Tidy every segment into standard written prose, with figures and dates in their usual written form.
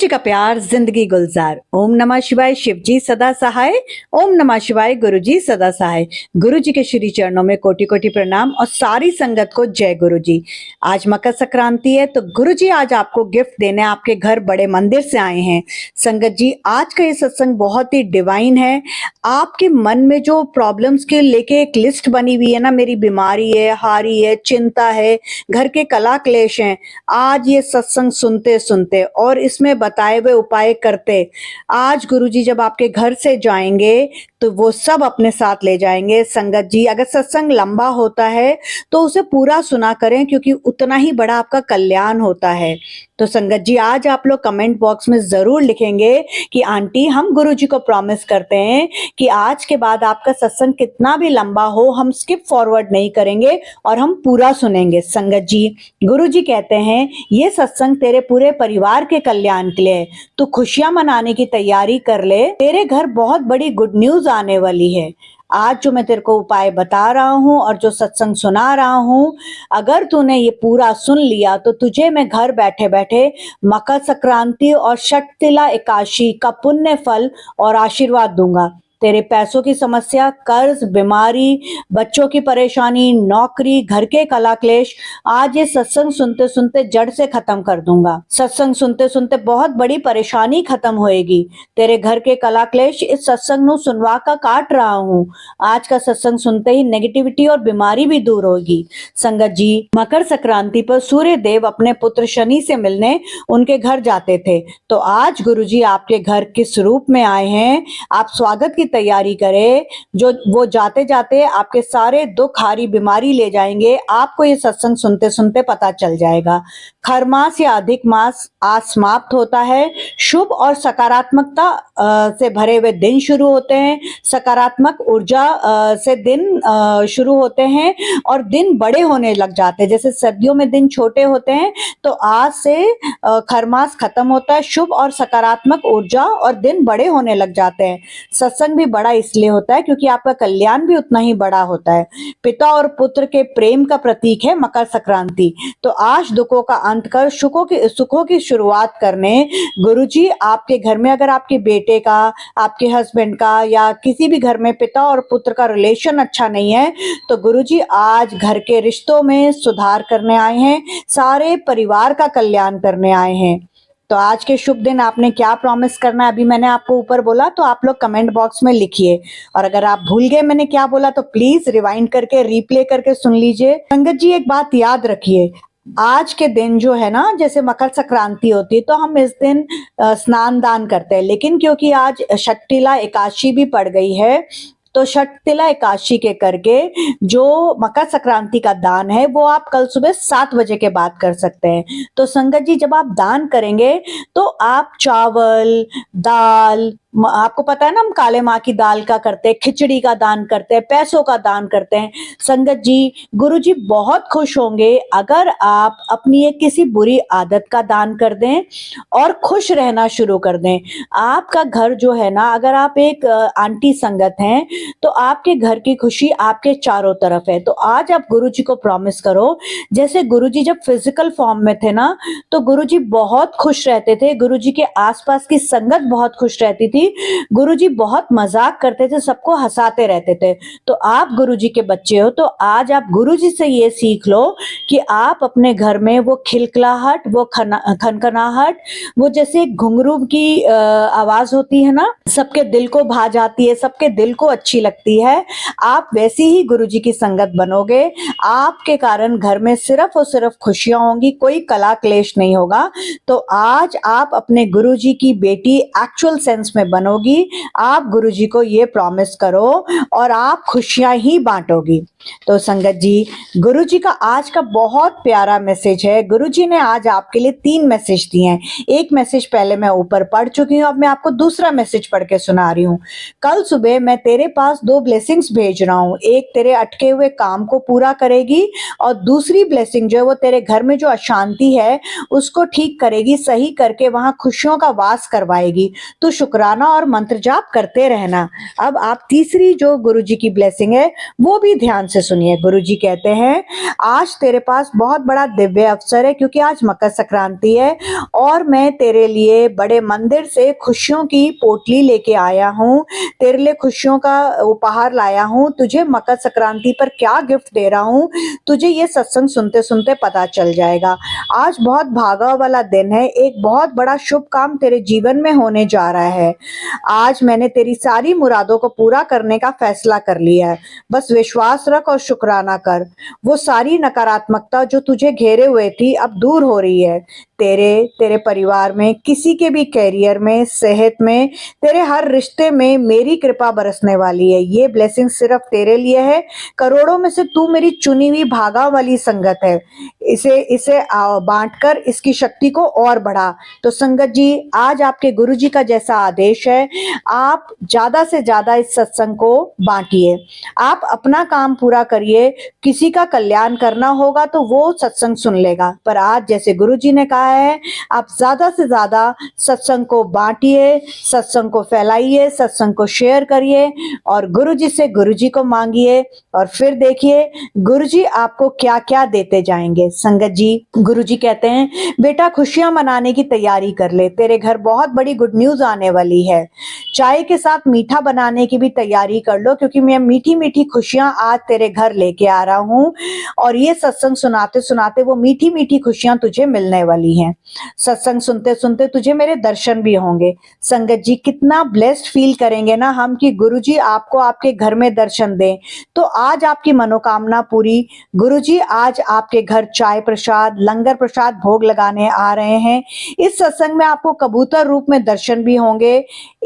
जी का प्यार जिंदगी गुलजार। ओम नमः शिवाय। शिव जी सदा सहाय। ओम नमः शिवाय। गुरु जी सदा सहाय। गुरु जी के श्री चरणों में कोटि कोटि प्रणाम और सारी संगत को जय गुरु जी। आज मकर संक्रांति है तो गुरु जी आज आपको गिफ्ट देने आपके घर बड़े मंदिर से आए हैं। संगत जी आज का ये सत्संग बहुत ही डिवाइन है। आपके मन में जो प्रॉब्लम्स के लेके एक लिस्ट बनी हुई है ना, मेरी बीमारी है, हारी है, चिंता है, घर के कला क्लेश हैं, आज ये सत्संग सुनते सुनते और इसमें बताए हुए उपाय करते आज गुरुजी जब आपके घर से जाएंगे तो वो सब अपने साथ ले जाएंगे। संगत जी अगर सत्संग लंबा होता है तो उसे पूरा सुना करें, क्योंकि उतना ही बड़ा आपका कल्याण होता है। तो संगत जी आज आप लोग कमेंट बॉक्स में जरूर लिखेंगे कि आंटी हम गुरुजी को प्रॉमिस करते हैं कि आज के बाद आपका सत्संग कितना भी लंबा हो हम स्किप फॉरवर्ड नहीं करेंगे और हम पूरा सुनेंगे। संगत जी गुरुजी कहते हैं ये सत्संग तेरे पूरे परिवार के कल्याण के लिए है, तू खुशियां मनाने की तैयारी कर ले, तेरे घर बहुत बड़ी गुड न्यूज आने वाली है। आज जो मैं तेरे को उपाय बता रहा हूँ और जो सत्संग सुना रहा हूँ, अगर तूने ये पूरा सुन लिया तो तुझे मैं घर बैठे बैठे मकर संक्रांति और षटतिला एकादशी का पुण्य फल और आशीर्वाद दूंगा। तेरे पैसों की समस्या, कर्ज, बीमारी, बच्चों की परेशानी, नौकरी, घर के कला क्लेश आज ये सत्संग सुनते सुनते जड़ से खत्म कर दूंगा। सत्संग सुनते सुनते बहुत बड़ी परेशानी खत्म होएगी। तेरे घर के कला क्लेश इस सत्संग नु सुनवा का काट रहा हूँ। आज का सत्संग सुनते ही नेगेटिविटी और बीमारी भी दूर होगी। संगत जी मकर संक्रांति पर सूर्य देव अपने पुत्र शनि से मिलने उनके घर जाते थे, तो आज गुरु जी आपके घर किस रूप में आए हैं, आप स्वागत की तैयारी करें। जो वो जाते जाते आपके सारे दुख, हारी, बीमारी ले जाएंगे। आपको ये सत्संग सुनते सुनते पता चल जाएगा। खरमास या अधिक मास आज समाप्त होता है। शुभ और सकारात्मकता से भरे हुए दिन शुरू होते हैं। सकारात्मक ऊर्जा से दिन शुरू होते हैं और दिन बड़े होने लग जाते हैं। जैसे सर्दियों में दिन छोटे होते हैं तो आज से खरमास खत्म होता है। शुभ और सकारात्मक ऊर्जा और दिन बड़े होने लग जाते हैं। सत्संग भी बड़ा इसलिए होता है क्योंकि आपका कल्याण भी उतना ही बड़ा होता है। पिता और पुत्र के प्रेम का प्रतीक है मकर संक्रांति। तो आज दुखों का अंत कर सुखों की शुरुआत करने गुरुजी आपके घर में, अगर आपके बेटे का, आपके हस्बैंड का या किसी भी घर में पिता और पुत्र का रिलेशन अच्छा नहीं है तो गुरुजी आज घर के रिश्तों में सुधार करने आए हैं, सारे परिवार का कल्याण करने आए हैं। तो आज के शुभ दिन आपने क्या प्रॉमिस करना है, अभी मैंने आपको ऊपर बोला तो आप लोग कमेंट बॉक्स में लिखिए। और अगर आप भूल गए मैंने क्या बोला तो प्लीज रिवाइंड करके रिप्ले करके सुन लीजिए। संगत जी एक बात याद रखिए, आज के दिन जो है ना, जैसे मकर संक्रांति होती है तो हम इस दिन स्नान दान करते हैं, लेकिन क्योंकि आज षटतिला एकादशी भी पड़ गई है तो षटतिला एकादशी के करके जो मकर संक्रांति का दान है वो आप कल सुबह 7 बजे के बाद कर सकते हैं। तो संगत जी जब आप दान करेंगे तो आप चावल, दाल, आपको पता है ना हम काले माँ की दाल का करते हैं, खिचड़ी का दान करते हैं, पैसों का दान करते हैं। संगत जी गुरुजी बहुत खुश होंगे अगर आप अपनी एक किसी बुरी आदत का दान कर दें और खुश रहना शुरू कर दें। आपका घर जो है ना, अगर आप एक आंटी संगत हैं तो आपके घर की खुशी आपके चारों तरफ है। तो आज आप गुरुजी को प्रॉमिस करो, जैसे गुरुजी जब फिजिकल फॉर्म में थे ना तो गुरुजी बहुत खुश रहते थे, गुरुजी के आसपास की संगत बहुत खुश रहती थी, गुरुजी बहुत मजाक करते थे, सबको हंसाते रहते थे। तो आप गुरुजी के बच्चे हो तो आज आप गुरुजी से ये सीख लो कि आप अपने घर में वो खिलखिलाहट, वो खनखनाहट, वो जैसे घुंघरू की आवाज होती है ना, सबके दिल को भा जाती है, सबके दिल को अच्छी लगती है, आप वैसी ही गुरुजी की संगत बनोगे। आपके कारण घर में सिर्फ और सिर्फ खुशियां होंगी, कोई कला क्लेश नहीं होगा। तो आज आप अपने गुरुजी की बेटी एक्चुअल सेंस में बनोगी। आप गुरुजी को ये प्रॉमिस करो और आप खुशियां ही बांटोगी। तो संगत जी गुरुजी का आज का बहुत प्यारा मैसेज है। गुरुजी ने आज आपके लिए 3 मैसेज दिए हैं। एक मैसेज पहले मैं ऊपर पढ़ चुकी हूँ, अब मैं आपको दूसरा मैसेज पढ़ के सुना रही हूँ। कल सुबह मैं तेरे पास 2 ब्लेसिंग्स भेज रहा हूँ। एक तेरे अटके हुए काम को पूरा करेगी और दूसरी ब्लेसिंग जो है वो तेरे घर में जो अशांति है उसको ठीक करेगी, सही करके वहां खुशियों का वास करवाएगी। तो शुक्राना सुनाना और मंत्र जाप करते रहना। अब आप तीसरी जो गुरुजी की ब्लेसिंग है वो भी ध्यान से सुनिए। गुरुजी कहते हैं आज तेरे पास बहुत बड़ा दिव्य अवसर है, क्योंकि आज मकर संक्रांति है और मैं तेरे लिए बड़े मंदिर से खुशियों की पोटली लेके आया हूँ, तेरे लिए खुशियों का उपहार लाया हूँ। तुझे मकर संक्रांति पर क्या गिफ्ट दे रहा हूँ तुझे ये सत्संग सुनते सुनते पता चल जाएगा। आज बहुत भागा वाला दिन है, एक बहुत बड़ा शुभ काम तेरे जीवन में होने जा रहा है। आज मैंने तेरी सारी मुरादों को पूरा करने का फैसला कर लिया है, बस विश्वास रख और शुक्राना कर। वो सारी नकारात्मकता जो तुझे घेरे हुए थी अब दूर हो रही है। तेरे परिवार में, किसी के भी कैरियर में, सेहत में, तेरे हर रिश्ते में मेरी कृपा बरसने वाली है। ये ब्लेसिंग सिर्फ तेरे लिए है। करोड़ों में से तू मेरी चुनी हुई भागा वाली संगत है। इसे बांटकर इसकी शक्ति को और बढ़ा। तो संगत जी, आज आपके गुरु जी का जैसा आदेश है, आप ज्यादा से ज्यादा इस सत्संग को बांटिए। आप अपना काम पूरा करिए, किसी का कल्याण करना होगा तो वो सत्संग सुन लेगा, पर आज जैसे गुरु जी ने कहा है आप ज्यादा से ज्यादा सत्संग को बांटिए, सत्संग को फैलाइए, सत्संग को शेयर करिए और गुरु जी से गुरु जी को मांगिए और फिर देखिए गुरु जी आपको क्या क्या देते जाएंगे। संगत जी, गुरु जी कहते हैं बेटा खुशियां मनाने की तैयारी कर ले, तेरे घर बहुत बड़ी गुड न्यूज आने वाली है। चाय के साथ मीठा बनाने की भी तैयारी कर लो, क्योंकि मैं मीठी मीठी खुशियां आज तेरे घर लेके आ रहा हूँ और ये सत्संग सुनाते सुनाते वो मीठी मीठी खुशियां तुझे मिलने वाली हैं। सत्संग सुनते सुनते तुझे मेरे दर्शन भी होंगे। संगत जी, कितना ब्लेस्ड फील करेंगे ना हम कि गुरुजी आपको आपके घर में दर्शन दें। तो आज आपकी मनोकामना पूरी। गुरुजी आज आपके घर चाय प्रसाद, लंगर प्रसाद भोग लगाने आ रहे हैं। इस सत्संग में आपको कबूतर रूप में दर्शन भी होंगे।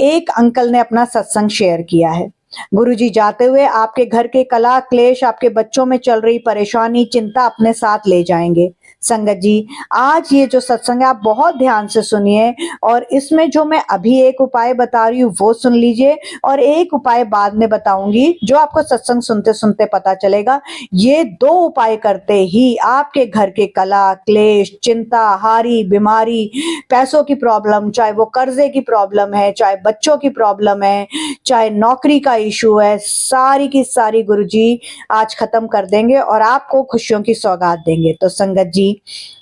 एक अंकल ने अपना सत्संग शेयर किया है। गुरुजी जाते हुए आपके घर के कला क्लेश, आपके बच्चों में चल रही परेशानी, चिंता अपने साथ ले जाएंगे। संगत जी, आज ये जो सत्संग है आप बहुत ध्यान से सुनिए और इसमें जो मैं अभी एक उपाय बता रही हूँ वो सुन लीजिए और एक उपाय बाद में बताऊंगी जो आपको सत्संग सुनते सुनते पता चलेगा। ये दो उपाय करते ही आपके घर के कला क्लेश, चिंता, हारी, बीमारी, पैसों की प्रॉब्लम, चाहे वो कर्जे की प्रॉब्लम है, चाहे बच्चों की प्रॉब्लम है, चाहे नौकरी का इशू है, सारी की सारी गुरुजी आज खत्म कर देंगे और आपको खुशियों की सौगात देंगे। तो संगत जी,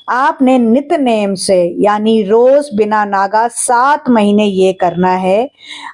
आपने नित्य नेम से यानी रोज बिना नागा 7 महीने ये करना है।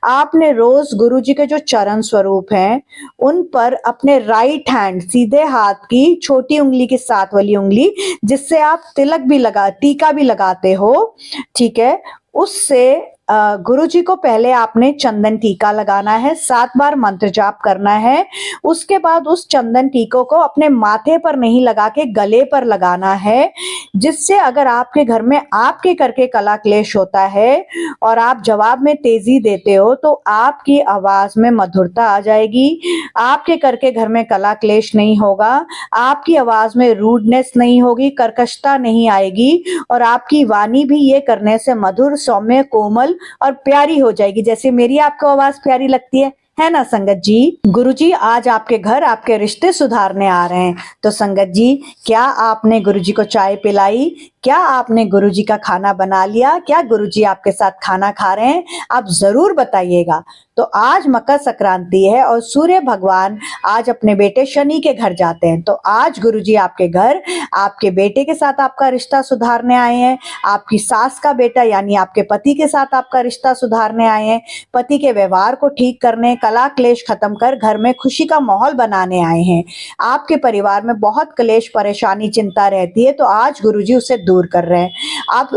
आपने रोज गुरुजी के जो चरण स्वरूप हैं उन पर अपने राइट हैंड, सीधे हाथ की छोटी उंगली की साथ वाली उंगली जिससे आप तिलक भी टीका भी लगाते हो, ठीक है, उससे गुरुजी को पहले आपने चंदन टीका लगाना है, 7 बार मंत्र जाप करना है। उसके बाद उस चंदन टीकों को अपने माथे पर नहीं लगा के गले पर लगाना है, जिससे अगर आपके घर में आपके करके कला क्लेश होता है और आप जवाब में तेजी देते हो तो आपकी आवाज में मधुरता आ जाएगी, आपके करके घर में कला क्लेश नहीं होगा, आपकी आवाज में रूडनेस नहीं होगी, कर्कशता नहीं आएगी और आपकी वाणी भी ये करने से मधुर, सौम्य, कोमल और प्यारी हो जाएगी, जैसे मेरी आपको आवाज प्यारी लगती है ना संगत जी। गुरुजी आज आपके घर आपके रिश्ते सुधारने आ रहे हैं। तो संगत जी, क्या आपने गुरुजी को चाय पिलाई? क्या आपने गुरुजी का खाना बना लिया? क्या गुरुजी आपके साथ खाना खा रहे हैं? आप जरूर बताइएगा। तो आज मकर संक्रांति है और सूर्य भगवान आज अपने बेटे शनि के घर जाते हैं। तो आज गुरुजी आपके घर आपके बेटे के साथ आपका रिश्ता सुधारने आए हैं, आपकी सास का बेटा यानी आपके पति के साथ आपका रिश्ता सुधारने आए हैं, पति के व्यवहार को ठीक करने, कला क्लेश खत्म कर घर में खुशी का माहौल बनाने आए हैं। आपके परिवार में बहुत क्लेश, परेशानी, चिंता रहती है तो आज गुरुजी उसे दूर कर रहे हैं। आप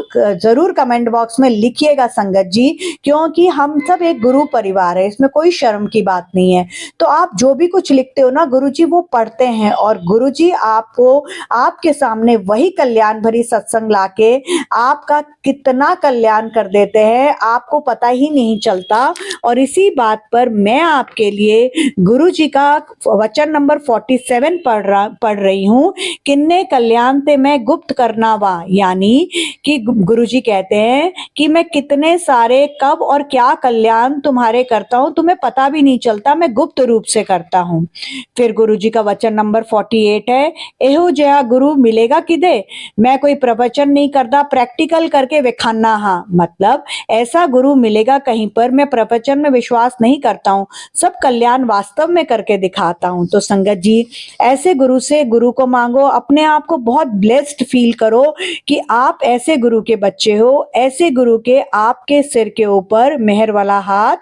जरूर कमेंट बॉक्स में लिखिएगा संगत जी, क्योंकि हम सब एक गुरु परिवार है, इसमें कोई शर्म की बात नहीं है। तो आप जो भी कुछ लिखते हो ना गुरुजी वो पढ़ते हैं और गुरुजी आपको आपके सामने वही कल्याण भरी सत्संग लाके आपका कितना कल्याण कर देते हैं, आपको पता ही नहीं चलता। और इसी बात पर मैं आपके लिए गुरुजी का वचन नंबर 47 पढ़ रही हूँ। किन्ने कल्याण ते मैं गुप्त करना वा, यानी कि गुरुजी कहते हैं कि मैं कितने सारे कब और क्या कल्याण तुम्हारे करता हूं, तुम्हें पता भी नहीं चलता, मैं गुप्त रूप से करता हूं। फिर गुरुजी का वचन नंबर 48 है, एहो जया गुरु मिलेगा किदे, मैं कोई प्रवचन नहीं करता, प्रैक्टिकल करके विखाना। हाँ, मतलब ऐसा गुरु मिलेगा कहीं पर, मैं प्रवचन में विश्वास नहीं करता हूं, सब कल्याण वास्तव में करके दिखाता हूं। तो संगत जी, ऐसे गुरु से गुरु को मांगो, अपने आप को बहुत ब्लेस्ड फील करो कि आप ऐसे गुरु के बच्चे हो, ऐसे गुरु के आपके सिर के ऊपर मेहर वाला हाथ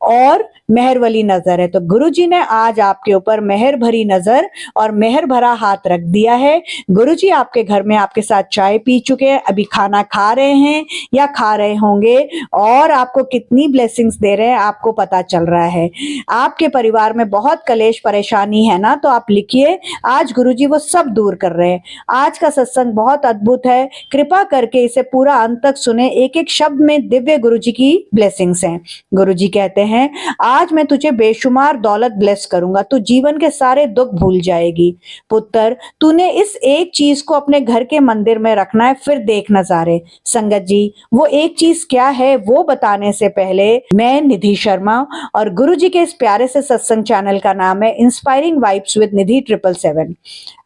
और मेहर वाली नजर है। तो गुरुजी ने आज आपके ऊपर मेहर भरी नजर और मेहर भरा हाथ रख दिया है। गुरुजी आपके घर में आपके साथ चाय पी चुके हैं, अभी खाना खा रहे हैं या खा रहे होंगे, और आपको कितनी ब्लेसिंग्स दे रहे हैं आपको पता चल रहा है। आपके परिवार में बहुत कलेश परेशानी है ना, तो आप लिखिए, आज गुरुजी वो सब दूर कर रहे हैं। आज का सत्संग बहुत अद्भुत है, कृपा करके इसे पूरा अंत तक सुने, एक एक शब्द में दिव्य गुरुजी की ब्लेसिंग्स हैं। गुरुजी कहते हैं, आज मैं तुझे बेशुमार दौलत ब्लेस करूंगा, तू जीवन के सारे दुख भूल जाएगी। पुत्र, तूने इस एक चीज को अपने घर के मंदिर में रखना है, फिर देख नजारे। संगत जी, वो एक चीज क्या है वो बताने से पहले मैं निधि शर्मा, और गुरुजी के इस प्यारे से सत्संग चैनल का नाम है इंस्पायरिंग वाइब्स विद निधि 777।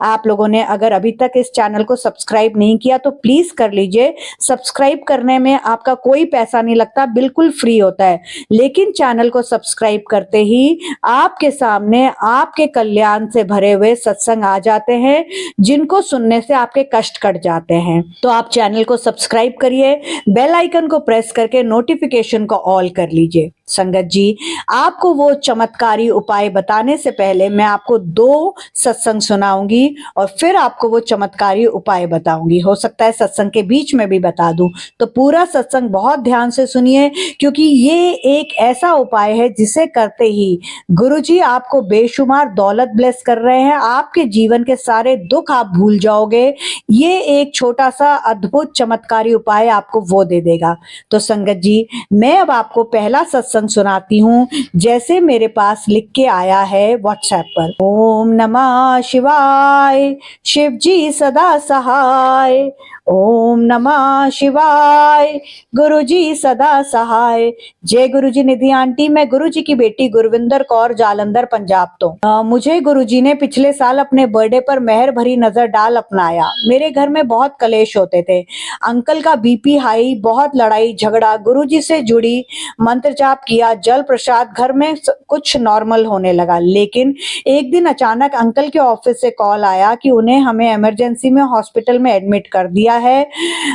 आप लोगों ने अगर अभी तक इस चैनल को सब्सक्राइब नहीं किया तो प्लीज कर लीजिए। सब्सक्राइब करने में आपका कोई पैसा नहीं लगता, बिल्कुल फ्री होता है, लेकिन चैनल को सब्सक्राइब करते ही आपके सामने आपके कल्याण से भरे हुए सत्संग आ जाते हैं, जिनको सुनने से आपके कष्ट कट जाते हैं। तो आप चैनल को सब्सक्राइब करिए, बेल आइकन को प्रेस करके नोटिफिकेशन को ऑल कर लीजिए। संगत जी, आपको वो चमत्कारी उपाय बताने से पहले मैं आपको 2 सत्संग सुनाऊंगी और फिर आपको वो चमत्कारी उपाय बताऊंगी। हो सकता है सत्संग के बीच में भी बता दूं, तो पूरा सत्संग बहुत ध्यान से सुनिए, क्योंकि ये एक ऐसा उपाय है जिसे करते ही गुरुजी आपको बेशुमार दौलत ब्लेस कर रहे हैं, आपके जीवन के सारे दुख आप भूल जाओगे। ये एक छोटा सा अद्भुत चमत्कारी उपाय आपको वो दे देगा। तो संगत जी, मैं अब आपको पहला सत्संग सुनाती हूँ, जैसे मेरे पास लिख के आया है व्हाट्सएप पर। ओम नमः शिवाय, शिव जी सदा सहाय। ओम नमः शिवाय, गुरुजी सदा सहाय। जय गुरुजी निधि आंटी, मैं गुरुजी की बेटी गुरविंदर कौर, जालंधर पंजाब तो मुझे गुरुजी ने पिछले साल अपने बर्थडे पर मेहर भरी नजर डाल अपनाया। मेरे घर में बहुत कलेश होते थे, अंकल का बीपी हाई, बहुत लड़ाई झगड़ा। गुरुजी से जुड़ी मंत्र जाप किया, जल प्रसाद, घर में कुछ नॉर्मल होने लगा। लेकिन एक दिन अचानक अंकल के ऑफिस से कॉल आया कि उन्हें हमें इमरजेंसी में हॉस्पिटल में एडमिट कर दिया है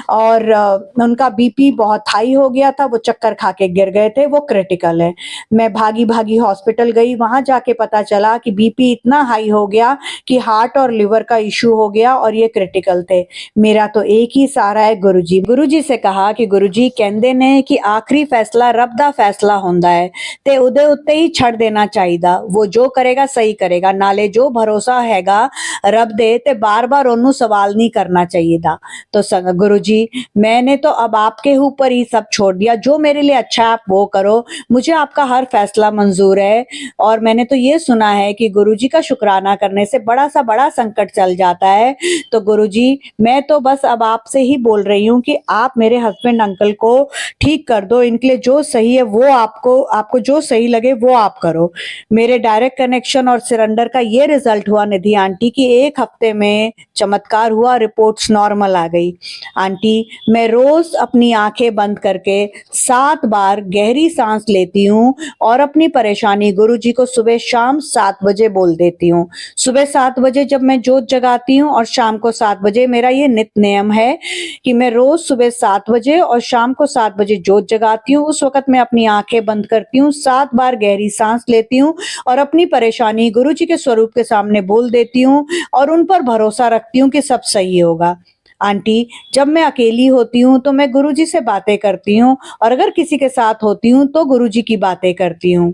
और उनका बीपी बहुत हाई हो गया था, वो चक्कर खा के गिर गए थे, वो क्रिटिकल है। मैं भागी भागी हॉस्पिटल गई, वहां जाके पता चला कि बीपी इतना हाई हो गया कि हार्ट और लिवर का इश्यू हो गया और ये क्रिटिकल थे। मेरा तो एक ही सहारा है गुरुजी। गुरुजी से कहा कि गुरुजी कहते ने कि आखिरी फैसला रब दा फैसला होंदा है, ते उदे उत्ते ही छड़ देना चाहिदा, वो जो करेगा सही करेगा, नाले जो भरोसा हैगा रब दे ते बार बार ओनू सवाल नहीं करना चाहिए था। तो गुरुजी, मैंने तो अब आपके ऊपर ही सब छोड़ दिया, जो मेरे लिए अच्छा आप वो करो, मुझे आपका हर फैसला मंजूर है। और मैंने तो ये सुना है कि गुरुजी का शुक्राना करने से बड़ा सा बड़ा संकट चल जाता है। तो गुरुजी, मैं तो बस अब आपसे ही बोल रही हूँ कि आप मेरे हस्बैंड अंकल को ठीक कर दो, इनके लिए जो सही है वो आपको जो सही लगे वो आप करो। मेरे डायरेक्ट कनेक्शन और सिलेंडर का ये रिजल्ट हुआ निधि आंटी की 1 हफ्ते में चमत्कार हुआ, रिपोर्ट्स नॉर्मल आ गई। आंटी, मैं रोज अपनी आंखें बंद करके 7 बार गहरी सांस लेती हूँ और अपनी परेशानी गुरुजी को सुबह शाम 7 बजे बोल देती हूँ। सुबह 7 बजे जब मैं जोत जगाती हूँ और शाम को 7 बजे, मेरा ये नित्य नियम है कि मैं रोज सुबह 7 बजे और शाम को 7 बजे जोत जगाती हूँ। उस वक्त मैं अपनी आंखें बंद करती हूँ, 7 बार गहरी सांस लेती हूँ और अपनी परेशानी गुरुजी के स्वरूप के सामने बोल देती हूँ और उन पर भरोसा रखती हूँ कि सब सही होगा। आंटी, जब मैं अकेली होती हूँ तो मैं गुरुजी से बातें करती हूँ और अगर किसी के साथ होती हूँ तो गुरुजी की बातें करती हूँ।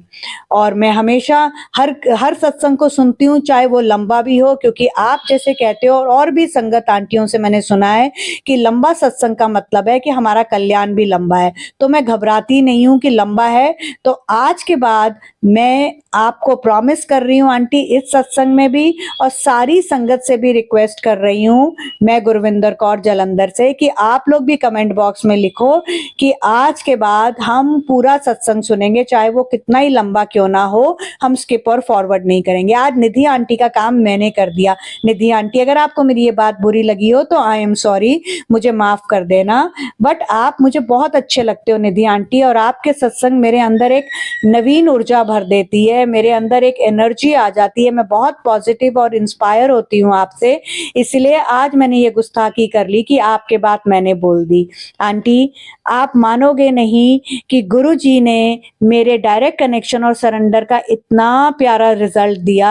और मैं हमेशा हर सत्संग को सुनती हूँ, चाहे वो लंबा भी हो, क्योंकि आप जैसे कहते हो और भी संगत आंटियों से मैंने सुना है कि लंबा सत्संग का मतलब है कि हमारा कल्याण भी लंबा है। तो मैं घबराती नहीं हूँ कि लंबा है, तो आज के बाद मैं आपको प्रॉमिस कर रही हूँ आंटी, इस सत्संग में भी और सारी संगत से भी रिक्वेस्ट कर रही हूँ मैं गुरविंदर कौर जालंधर से, कि आप लोग भी कमेंट बॉक्स में लिखो कि आज के बाद हम पूरा सत्संग सुनेंगे, चाहे वो कितना ही लंबा क्यों ना हो, हम स्किप और फॉरवर्ड नहीं करेंगे। आज निधि आंटी का काम मैंने कर दिया। निधि आंटी, अगर आपको मेरी ये बात बुरी लगी हो तो आई एम सॉरी, मुझे माफ कर देना, बट आप मुझे बहुत अच्छे लगते हो निधि आंटी, और आपके सत्संग मेरे अंदर एक नवीन ऊर्जा भर देती है, मेरे अंदर एक एनर्जी आ जाती है, मैं बहुत पॉजिटिव और इंस्पायर होती हूँ आपसे। इसलिए आज मैंने ये गुस्ताखी कर ली कि आपके बात मैंने बोल दी। आंटी, आप मानोगे नहीं कि गुरुजी ने मेरे डायरेक्ट कनेक्शन और सरेंडर का इतना प्यारा रिजल्ट दिया।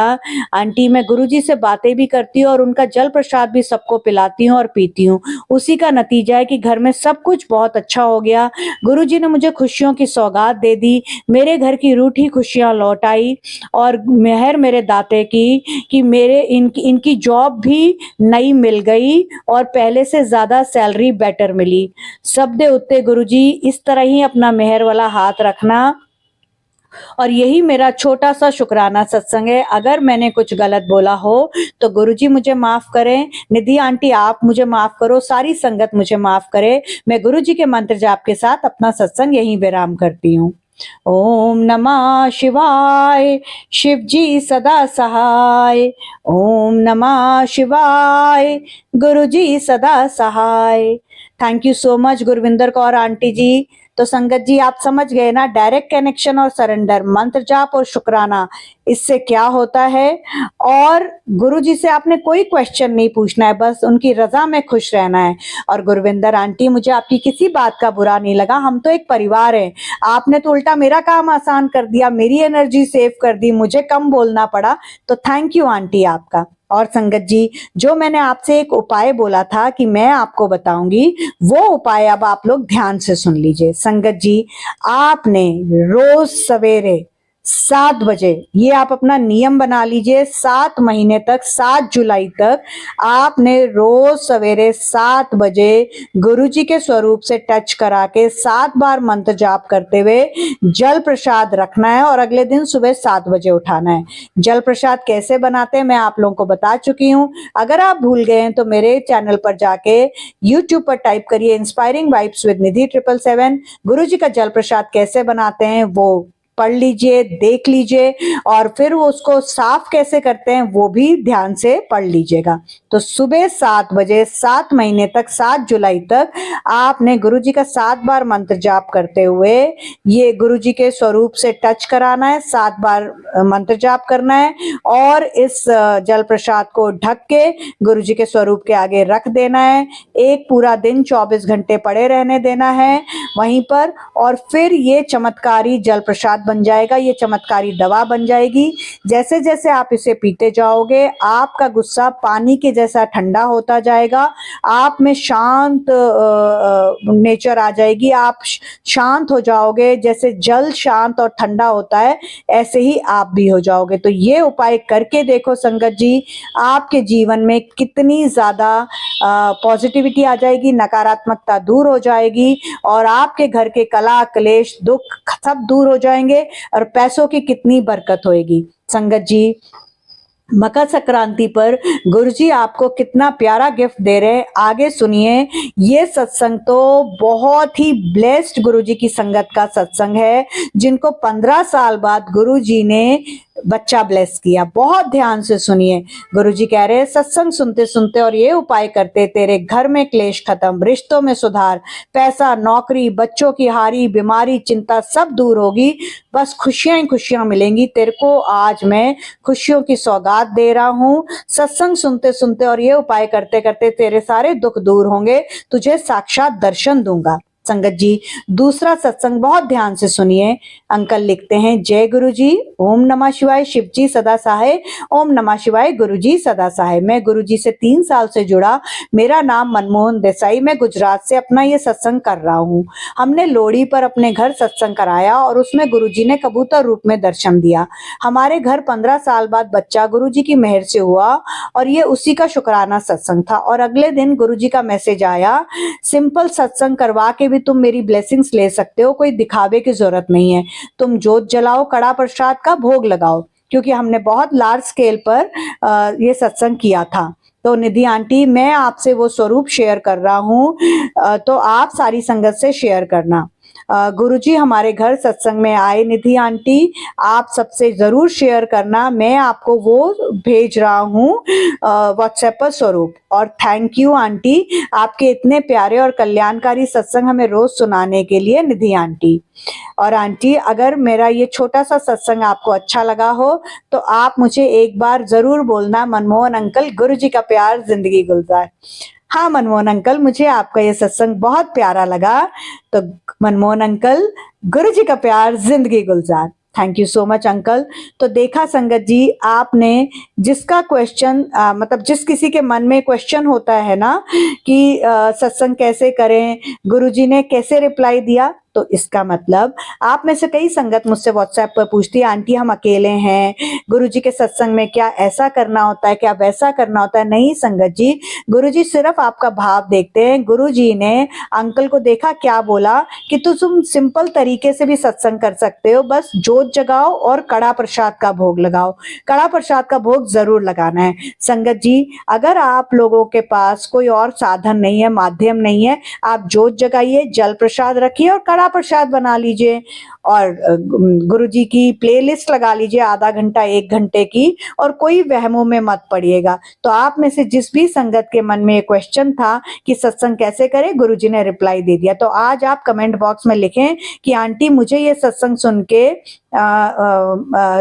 आंटी, मैं गुरुजी से बातें भी करती हूँ और उनका जल प्रसाद भी सबको पिलाती हूँ और पीती हूँ। उसी का नतीजा है कि घर में सब कुछ बहुत अच्छा हो गया। गुरुजी ने मुझे खुशियों की सौगात दे दी, मेरे घर की रूठी खुशियां लौट आई, और मेहर मेरे दाते की कि मेरे इनकी जॉब भी नई मिल गई और पहले से ज्यादा सैलरी बेटर मिली। सब दे उत्ते गुरुजी, इस तरह ही अपना मेहर वाला हाथ रखना। और यही मेरा छोटा सा शुक्राना सत्संग है। अगर मैंने कुछ गलत बोला हो तो गुरुजी मुझे माफ करें, निधि आंटी आप मुझे माफ करो, सारी संगत मुझे माफ करे। मैं गुरुजी के मंत्र जाप के साथ अपना सत्संग यहीं विराम करती हूँ। ओम नमः शिवाय, शिव जी सदा सहाय। ओम नमः शिवाय, गुरु जी सदा सहाय। Thank you so much Gurvinder Kaur aunty ji. तो संगत जी, आप समझ गए ना, डायरेक्ट कनेक्शन और सरेंडर, मंत्र जाप और शुक्राना, इससे क्या होता है। और गुरु जी से आपने कोई क्वेश्चन नहीं पूछना है, बस उनकी रजा में खुश रहना है। और गुरविंदर आंटी, मुझे आपकी किसी बात का बुरा नहीं लगा, हम तो एक परिवार है। आपने तो उल्टा मेरा काम आसान कर दिया, मेरी एनर्जी सेव कर दी, मुझे कम बोलना पड़ा, तो थैंक यू आंटी आपका। और संगत जी, जो मैंने आपसे एक उपाय बोला था कि मैं आपको बताऊंगी, वो उपाय अब आप लोग ध्यान से सुन लीजिए। संगत जी, आपने रोज सवेरे 7 बजे, ये आप अपना नियम बना लीजिए, 7 महीने तक, 7 जुलाई तक आपने रोज सवेरे 7 बजे गुरुजी के स्वरूप से टच करा के 7 बार मंत्र जाप करते हुए जल प्रसाद रखना है और अगले दिन सुबह 7 बजे उठाना है। जल प्रसाद कैसे बनाते हैं मैं आप लोगों को बता चुकी हूँ। अगर आप भूल गए हैं तो मेरे चैनल पर जाके यूट्यूब पर टाइप करिए इंस्पायरिंग वाइब्स विद निधि 777। गुरुजी का जल प्रसाद कैसे बनाते हैं वो पढ़ लीजिए, देख लीजिए, और फिर वो उसको साफ कैसे करते हैं वो भी ध्यान से पढ़ लीजिएगा। तो सुबह 7 बजे 7 महीने तक, 7 जुलाई तक आपने गुरुजी का 7 बार मंत्र जाप करते हुए ये गुरुजी के स्वरूप से टच कराना है, 7 बार मंत्र जाप करना है और इस जल प्रसाद को ढक के गुरुजी के स्वरूप के आगे रख देना है। एक पूरा दिन 24 घंटे पड़े रहने देना है वहीं पर, और फिर ये चमत्कारी जल प्रसाद बन जाएगा, ये चमत्कारी दवा बन जाएगी। जैसे जैसे आप इसे पीते जाओगे आपका गुस्सा पानी के जैसा ठंडा होता जाएगा, आप में शांत नेचर आ जाएगी, आप शांत हो जाओगे। जैसे जल शांत और ठंडा होता है ऐसे ही आप भी हो जाओगे। तो ये उपाय करके देखो संगत जी, आपके जीवन में कितनी ज्यादा पॉजिटिविटी आ जाएगी, नकारात्मकता दूर हो जाएगी और आपके घर के कला क्लेश दुख सब दूर हो जाएंगे और पैसों की कितनी बरकत होएगी। संगत जी, मकर संक्रांति पर गुरुजी आपको कितना प्यारा गिफ्ट दे रहे हैं, आगे सुनिए। ये सत्संग तो बहुत ही ब्लेस्ड गुरुजी की संगत का सत्संग है, जिनको 15 साल बाद गुरुजी ने बच्चा ब्लेस किया। बहुत ध्यान से सुनिए। गुरुजी कह रहे हैं सत्संग सुनते सुनते और ये उपाय करते तेरे घर में क्लेश खत्म, रिश्तों में सुधार, पैसा, नौकरी, बच्चों की हारी, बीमारी, चिंता सब दूर होगी, बस खुशियां ही खुशियां मिलेंगी तेरे को। आज मैं खुशियों की सौगात दे रहा हूँ। सत्संग सुनते सुनते और ये उपाय करते करते तेरे सारे दुख दूर होंगे, तुझे साक्षात दर्शन दूंगा। संगत जी, दूसरा सत्संग बहुत ध्यान से सुनिए। अंकल लिखते हैं, जय गुरु जी, ओम नमः शिवाय, शिव जी सदा सहाय, ओम नमः शिवाय, गुरु जी सदा सहाय। मैं गुरु जी से 3 साल से जुड़ा, मेरा नाम मनमोहन देसाई, मैं गुजरात से अपना ये सत्संग कर रहा हूँ। हमने लोहड़ी पर अपने घर सत्संग कराया और उसमें गुरु जी ने कबूतर रूप में दर्शन दिया। हमारे घर 15 साल बाद बच्चा गुरु जी की मेहर से हुआ और ये उसी का शुक्राना सत्संग था। और अगले दिन गुरु जी का मैसेज आया, सिंपल सत्संग करवा के भी तुम मेरी ब्लेसिंग्स ले सकते हो, कोई दिखावे की जरूरत नहीं है। तुम जोत जलाओ, कड़ा प्रसाद का भोग लगाओ, क्योंकि हमने बहुत लार्ज स्केल पर ये सत्संग किया था। तो निधि आंटी, मैं आपसे वो स्वरूप शेयर कर रहा हूँ, तो आप सारी संगत से शेयर करना। गुरुजी हमारे घर सत्संग में आए, निधि आंटी आप सबसे जरूर शेयर करना। मैं आपको वो भेज रहा हूँ व्हाट्सएप पर स्वरूप। और थैंक यू आंटी, आपके इतने प्यारे और कल्याणकारी सत्संग हमें रोज सुनाने के लिए, निधि आंटी। और आंटी, अगर मेरा ये छोटा सा सत्संग आपको अच्छा लगा हो तो आप मुझे एक बार जरूर बोलना, मनमोहन अंकल गुरुजी का प्यार जिंदगी गुलजार। हाँ मनमोहन अंकल, मुझे आपका ये सत्संग बहुत प्यारा लगा। तो मनमोहन अंकल, गुरुजी का प्यार जिंदगी गुलजार। Thank you so much uncle. तो देखा संगत जी, आपने जिसका क्वेश्चन मतलब जिस किसी के मन में क्वेश्चन होता है ना कि सत्संग कैसे करें, गुरुजी ने कैसे रिप्लाई दिया, तो इसका मतलब आप में से कई संगत मुझसे व्हाट्सएप पर पूछती है, आंटी हम अकेले हैं, गुरुजी के सत्संग में क्या ऐसा करना होता है, क्या वैसा करना होता है। नहीं संगत जी, गुरुजी सिर्फ आपका भाव देखते हैं। गुरुजी ने अंकल को देखा, क्या बोला कि तुम सिंपल तरीके से भी सत्संग कर सकते हो, बस जोत जगाओ और कड़ा प्रसाद का भोग लगाओ। कड़ा प्रसाद का भोग जरूर लगाना है संगत जी। अगर आप लोगों के पास कोई और साधन नहीं है, माध्यम नहीं है, आप जोत जगाइए, जल प्रसाद रखिए और कड़ा प्रसाद बना लीजिए और गुरुजी की प्लेलिस्ट लगा लीजिए आधा घंटा 1 घंटे की, और कोई वहमों में मत पड़िएगा। तो आप में से जिस भी संगत के मन में ये क्वेश्चन था कि सत्संग कैसे करें, गुरुजी ने रिप्लाई दे दिया। तो आज आप कमेंट बॉक्स में लिखें कि आंटी मुझे ये सत्संग सुन के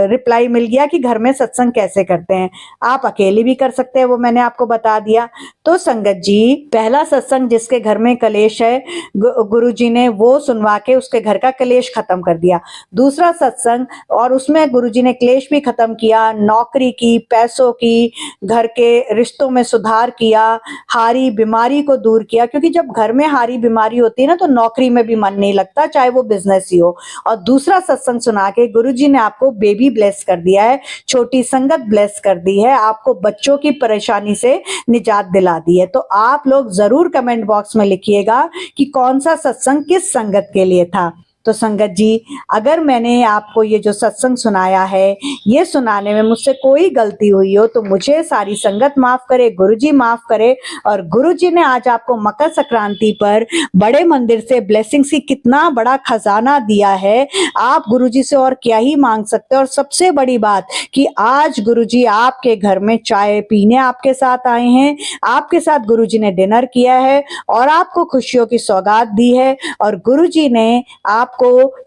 रिप्लाई मिल गया कि घर में सत्संग कैसे करते हैं। आप अकेले भी कर सकते हैं, वो मैंने आपको बता दिया। तो संगत जी, पहला सत्संग जिसके घर में कलेश है, गुरुजी ने वो सुनवा के उसके घर का कलेश खत्म कर दिया। दूसरा सत्संग, और उसमें गुरुजी ने क्लेश भी खत्म किया, नौकरी की, पैसों की, घर के रिश्तों में सुधार किया, हारी बीमारी को दूर किया, क्योंकि जब घर में हारी बीमारी होती है ना तो नौकरी में भी मन नहीं लगता, चाहे वो बिजनेस ही हो। और दूसरा सत्संग सुना के गुरुजी ने आपको बेबी ब्लेस कर दिया है, छोटी संगत ब्लेस कर दी है, आपको बच्चों की परेशानी से निजात दिला दी है। तो आप लोग जरूर कमेंट बॉक्स में लिखिएगा कि कौन सा सत्संग किस संगत के लिए था। तो संगत जी, अगर मैंने आपको ये जो सत्संग सुनाया है, ये सुनाने में मुझसे कोई गलती हुई हो तो मुझे सारी संगत माफ करे, गुरुजी माफ करे। और गुरुजी ने आज आपको मकर संक्रांति पर बड़े मंदिर से ब्लेसिंग्स की कितना बड़ा खजाना दिया है, आप गुरुजी से और क्या ही मांग सकते हो। और सबसे बड़ी बात कि आज गुरुजी आपके घर में चाय पीने आपके साथ आए हैं, आपके साथ गुरुजी ने डिनर किया है और आपको खुशियों की सौगात दी है। और गुरुजी ने आपको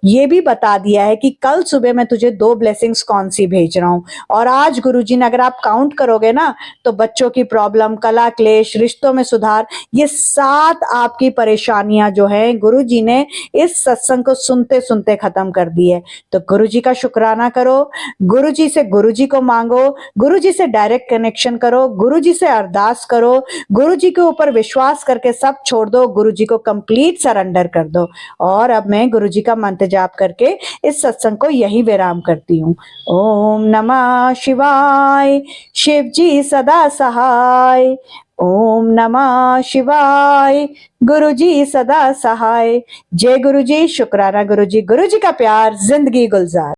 ये भी बता दिया है कि कल सुबह मैं तुझे 2 ब्लेसिंग्स कौन सी भेज रहा हूं। और आज गुरुजी ने, अगर आप काउंट करोगे ना, तो बच्चों की प्रॉब्लम, कला क्लेश, रिश्तों में सुधार, ये 7 आपकी परेशानियां जो है गुरुजी ने इस सत्संग को सुनते सुनते खत्म कर दी है। तो गुरुजी का शुक्राना करो, गुरुजी से गुरुजी को मांगो, गुरुजी से डायरेक्ट कनेक्शन करो, गुरुजी से अरदास करो, गुरुजी के ऊपर विश्वास करके सब छोड़ दो, गुरुजी को कंप्लीट सरेंडर कर दो। और अब मैं गुरुजी का मंत्र जाप करके इस सत्संग को यही विराम करती हूँ। ओम नमः शिवाय, शिव जी सदा सहाय। ओम नमः शिवाय, गुरुजी सदा सहाय। जय गुरुजी, शुक्राना गुरुजी, गुरुजी का प्यार जिंदगी गुलजार।